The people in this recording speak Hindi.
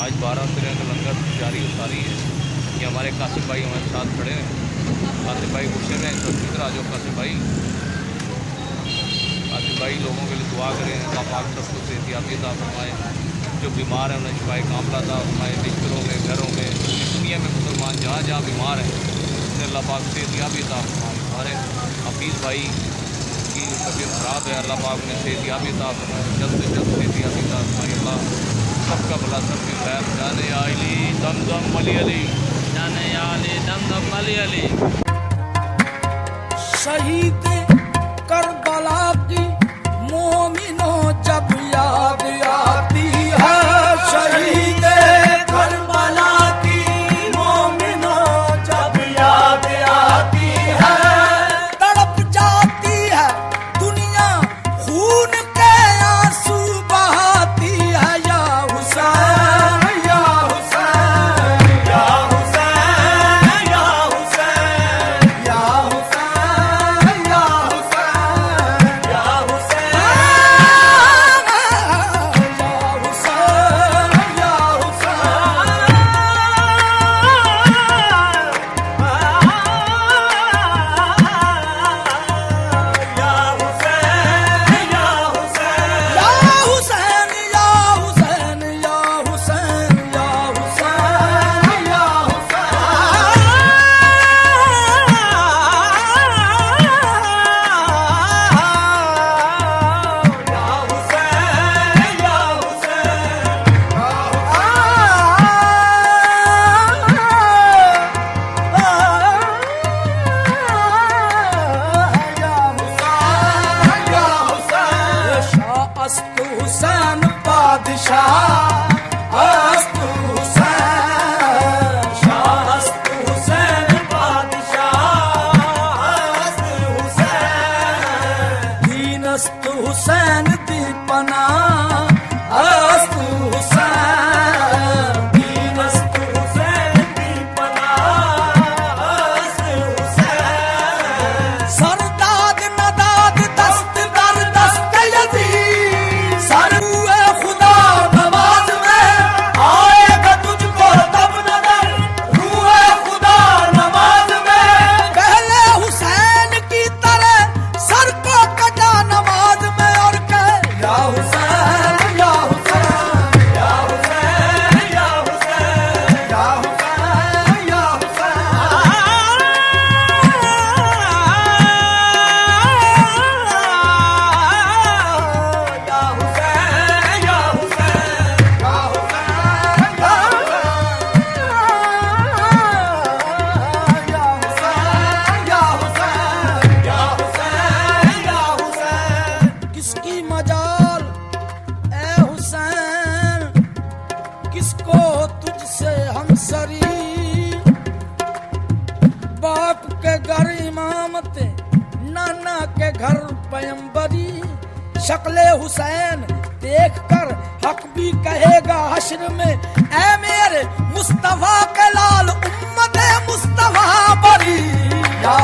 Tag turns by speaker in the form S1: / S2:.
S1: आज 12 तरह का लंगर जारी उतारी है। ये हमारे कासिम भाई हमारे साथ खड़े हैं। कासिम भाई गुस्से में तो इधर आ जाओ कासिम भाई लोगों के लिए दुआ करें, अल्लाह पाक सबको सेहतियाबी अता फरमाए। जो बीमार हैं उन्हें शिफाए कामला अता फरमाए। बिस्तरों में, घरों में, पूरी दुनिया में मुसलमान जहाँ जहाँ बीमार हैं उन्हें अल्लाह पाक सेहतियाबी अता फरमाए। हमारे हफीज़ भाई की तबीयत ख़राब है, अल्लाह पाक ने सेहतियाबी अता फरमाए, जल्द से जल्द सेहतियाबी अता फरमाए। अल्लाह सबका भला सबकी खैर। जाने अली दमदम अली अली, जाने अली दमदम अली अली।
S2: शहीद करबला की मोमिनों जब याद आती है, शहीद करबला की मोमिनों जब याद आती है, तड़प जाती है दुनिया खून के आंसू बहाती है। या हुसैन या हुसैन या हुसैन या हुसैन या हुसैन या हुसैन या हुसैन या अस्तु हुसैन बादशाह, अस्तु हुसैन शाह, अस्तु हुसैन बादशाह, अस्तु हुसैन दीन, अस्तु हुसैन दीपना, अस्तु हुसैन दीन, अस्तु हुसैन दीपना, अस्तु हुसैन सरदाद नदाद दस्त दर दस्त यदी सरूए खुदा नमाज में आएगा तुझको तब नजर, रूए खुदा नमाज में पहले हुसैन की तरह सर को कटा नमाज में और कहे या हुसैन या हुसैन या हुसैन या हुसैन या हुसैन या किसकी मजाल ए हुसैन, किसको तुझसे हमसरी, बाप के घर इमामते, नाना के घर पैगंबरी। शक्ले हुसैन देख कर हक भी कहेगा हश्र में, ए मेरे मुस्तफा के लाल उम्मत मुस्तफा बरी। या